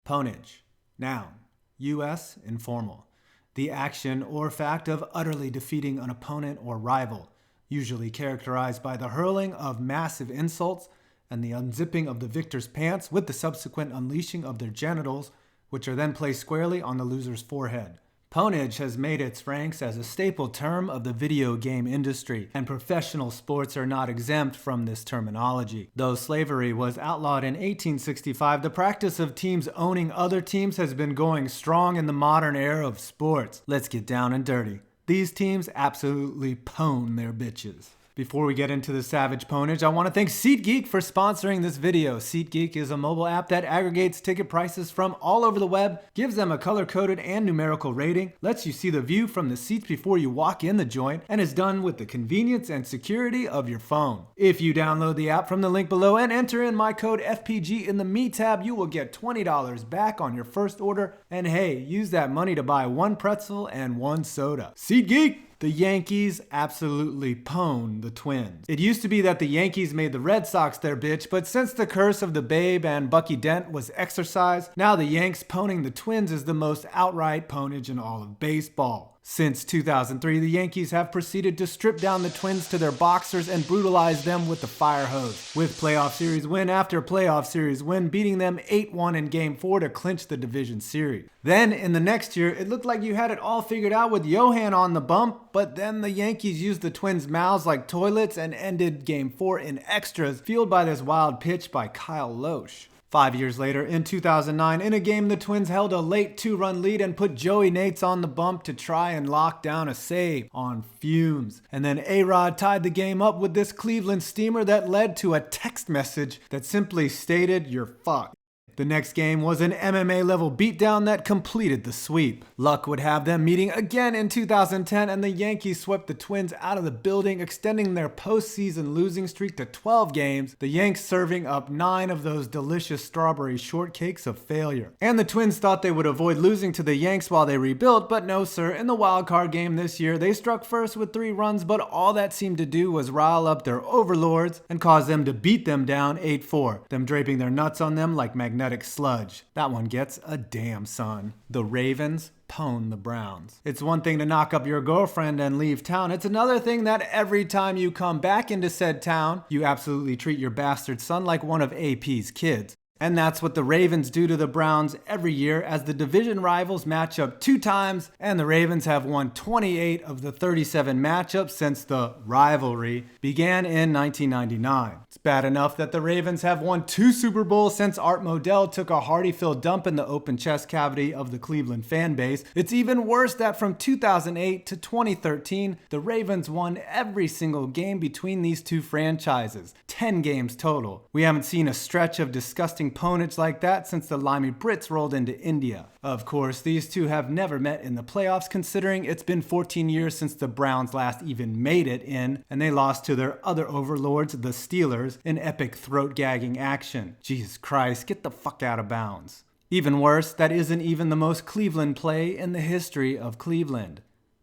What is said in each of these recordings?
Ponage, noun, U.S. informal. The action or fact of utterly defeating an opponent or rival, usually characterized by the hurling of massive insults and the unzipping of the victor's pants with the subsequent unleashing of their genitals, which are then placed squarely on the loser's forehead. Ponage has made its ranks as a staple term of the video game industry, and professional sports are not exempt from this terminology. Though slavery was outlawed in 1865, the practice of teams owning other teams has been going strong in the modern era of sports. Let's get down and dirty. These teams absolutely pwn their bitches. Before we get into the savage ponage, I want to thank SeatGeek for sponsoring this video. SeatGeek is a mobile app that aggregates ticket prices from all over the web, gives them a color-coded and numerical rating, lets you see the view from the seats before you walk in the joint, and is done with the convenience and security of your phone. If you download the app from the link below and enter in my code FPG in the Me tab, you will get $20 back on your first order. And hey, use that money to buy one pretzel and one soda. SeatGeek! The Yankees absolutely pwn the Twins. It used to be that the Yankees made the Red Sox their bitch, but since the curse of the Babe and Bucky Dent was exorcised, now the Yanks pwning the Twins is the most outright pwnage in all of baseball. Since 2003, the Yankees have proceeded to strip down the Twins to their boxers and brutalize them with the fire hose, with playoff series win after playoff series win, beating them 8-1 in Game 4 to clinch the division series. Then, in the next year, it looked like you had it all figured out with Johan on the bump, but then the Yankees used the Twins' mouths like toilets and ended Game 4 in extras, fueled by this wild pitch by Kyle Loesch. 5 years later, in 2009, in a game the Twins held a late 2-run lead and put Joey Nates on the bump to try and lock down a save on fumes. And then A-Rod tied the game up with this Cleveland steamer that led to a text message that simply stated, "You're fucked." The next game was an MMA-level beatdown that completed the sweep. Luck would have them meeting again in 2010, and the Yankees swept the Twins out of the building, extending their postseason losing streak to 12 games, the Yanks serving up 9 of those delicious strawberry shortcakes of failure. And the Twins thought they would avoid losing to the Yanks while they rebuilt, but no sir, in the wildcard game this year, they struck first with 3 runs, but all that seemed to do was rile up their overlords and cause them to beat them down 8-4, them draping their nuts on them like magnetic sludge. That one gets a damn son. The Ravens pwn the Browns. It's one thing to knock up your girlfriend and leave town. It's another thing that every time you come back into said town, you absolutely treat your bastard son like one of AP's kids. And that's what the Ravens do to the Browns every year, as the division rivals match up 2 times, and the Ravens have won 28 of the 37 matchups since the rivalry began in 1999. It's bad enough that the Ravens have won 2 Super Bowls since Art Modell took a hearty-filled dump in the open chest cavity of the Cleveland fan base. It's even worse that from 2008 to 2013, the Ravens won every single game between these 2 franchises, 10 games total. We haven't seen a stretch of disgusting ponage like that since the limey Brits rolled into India. Of course, these 2 have never met in the playoffs, considering it's been 14 years since the Browns last even made it in, and they lost to their other overlords, the Steelers, in epic throat-gagging action. Jesus Christ, get the fuck out of bounds. Even worse, that isn't even the most Cleveland play in the history of Cleveland.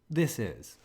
This is.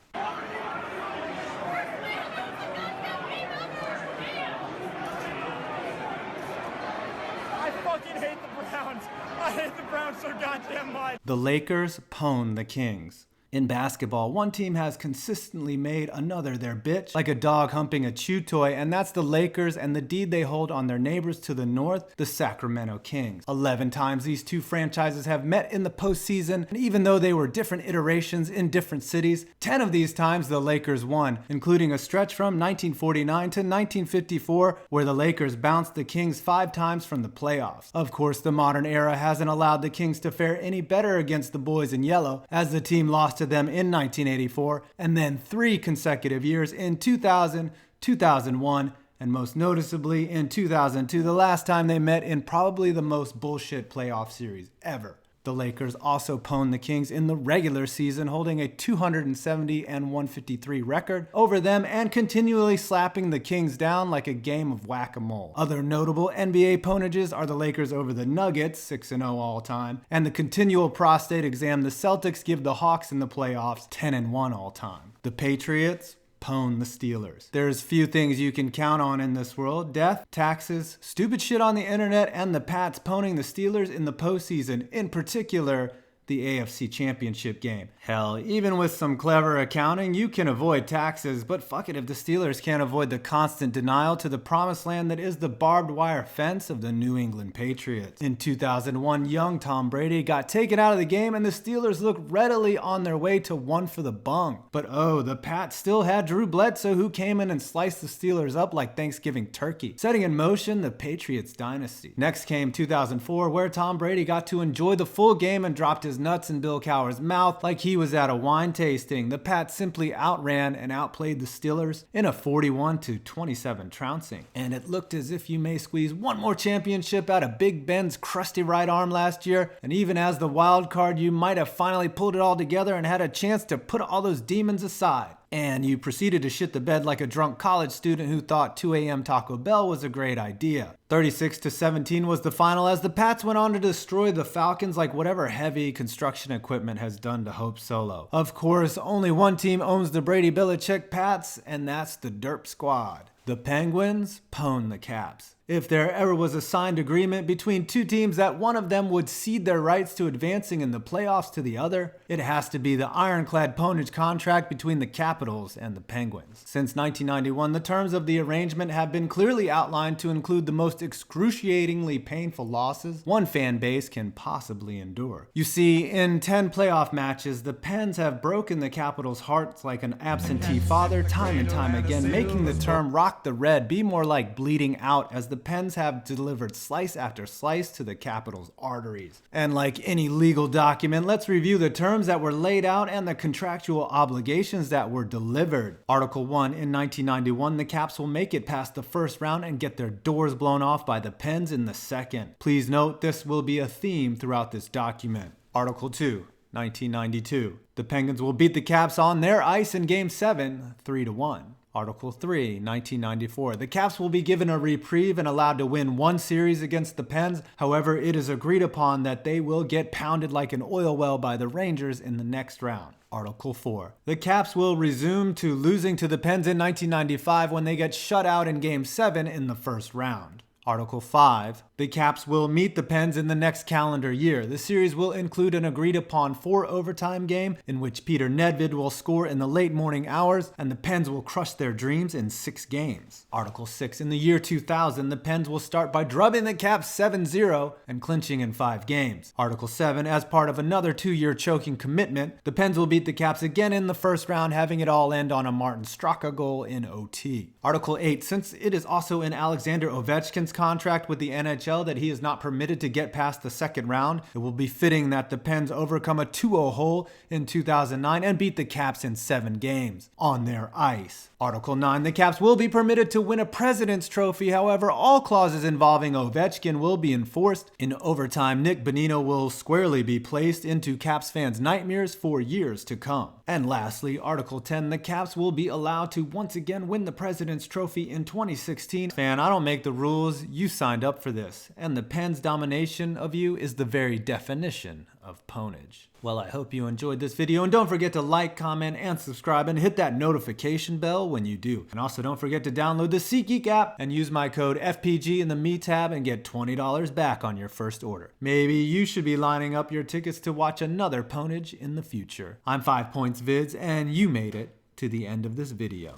I hate the Browns so goddamn much. The Lakers pwn the Kings. In basketball, one team has consistently made another their bitch, like a dog humping a chew toy, and that's the Lakers and the deed they hold on their neighbors to the north, the Sacramento Kings. 11 times these 2 franchises have met in the postseason, and even though they were different iterations in different cities, 10 of these times the Lakers won, including a stretch from 1949 to 1954, where the Lakers bounced the Kings 5 times from the playoffs. Of course, the modern era hasn't allowed the Kings to fare any better against the boys in yellow, as the team lost to them in 1984, and then 3 consecutive years in 2000, 2001, and most noticeably in 2002, the last time they met in probably the most bullshit playoff series ever. The Lakers also pwned the Kings in the regular season, holding a 270 and 153 record over them and continually slapping the Kings down like a game of whack-a-mole. Other notable NBA pwnages are the Lakers over the Nuggets, 6-0 all time, and the continual prostate exam the Celtics give the Hawks in the playoffs, 10-1 all time. The Patriots pwn the Steelers. There's few things you can count on in this world: death, taxes, stupid shit on the internet, and the Pats pwning the Steelers in the postseason, in particular, the AFC Championship game. Hell, even with some clever accounting, you can avoid taxes, but fuck it if the Steelers can't avoid the constant denial to the promised land that is the barbed wire fence of the New England Patriots. In 2001, young Tom Brady got taken out of the game and the Steelers looked readily on their way to one for the bung. But oh, the Pats still had Drew Bledsoe, who came in and sliced the Steelers up like Thanksgiving turkey, setting in motion the Patriots dynasty. Next came 2004, where Tom Brady got to enjoy the full game and dropped his nuts in Bill Cowher's mouth like he was at a wine tasting. The Pats simply outran and outplayed the Steelers in a 41-27 trouncing. And it looked as if you may squeeze one more championship out of Big Ben's crusty right arm last year, and even as the wild card, you might have finally pulled it all together and had a chance to put all those demons aside. And you proceeded to shit the bed like a drunk college student who thought 2 a.m. Taco Bell was a great idea. 36-17 was the final as the Pats went on to destroy the Falcons like whatever heavy construction equipment has done to Hope Solo. Of course, only one team owns the Brady-Belichick Pats, and that's the Derp Squad. The Penguins pwn the Caps. If there ever was a signed agreement between two teams that one of them would cede their rights to advancing in the playoffs to the other, it has to be the ironclad pwnage contract between the Capitals and the Penguins. Since 1991, the terms of the arrangement have been clearly outlined to include the most excruciatingly painful losses one fan base can possibly endure. You see, in 10 playoff matches, the Pens have broken the Capitals' hearts like an absentee father time and time again, making the term rock the red be more like bleeding out, as the Pens have delivered slice after slice to the Capitals' arteries. And like any legal document, let's review the terms that were laid out and the contractual obligations that were delivered. Article 1, in 1991, the Caps will make it past the first round and get their doors blown off by the Pens in the second. Please note, this will be a theme throughout this document. Article 2, 1992. The Penguins will beat the Caps on their ice in Game 7, 3-1. Article 3, 1994. The Caps will be given a reprieve and allowed to win one series against the Pens. However, it is agreed upon that they will get pounded like an oil well by the Rangers in the next round. Article 4. The Caps will resume to losing to the Pens in 1995 when they get shut out in Game 7 in the first round. Article 5. The Caps will meet the Pens in the next calendar year. The series will include an agreed-upon 4-overtime game in which Peter Nedved will score in the late morning hours, and the Pens will crush their dreams in 6 games. Article 6. In the year 2000, the Pens will start by drubbing the Caps 7-0 and clinching in 5 games. Article 7. As part of another 2-year choking commitment, the Pens will beat the Caps again in the first round, having it all end on a Martin Straka goal in OT. Article 8. Since it is also in Alexander Ovechkin's contract with the NHL that he is not permitted to get past the second round, it will be fitting that the Pens overcome a 2-0 hole in 2009 and beat the Caps in 7 games on their ice. Article 9. The Caps will be permitted to win a President's Trophy. However, all clauses involving Ovechkin will be enforced. In overtime, Nick Bonino will squarely be placed into Caps fans' nightmares for years to come. And lastly, Article 10. The Caps will be allowed to once again win the President's Trophy in 2016. Fan, I don't make the rules. You signed up for this. And the Pens' domination of you is the very definition of pwnage. Well, I hope you enjoyed this video, and don't forget to like, comment, and subscribe, and hit that notification bell when you do. And also don't forget to download the SeatGeek app and use my code FPG in the Me tab and get $20 back on your first order. Maybe you should be lining up your tickets to watch another pwnage in the future. I'm 5 Points Vids, and you made it to the end of this video.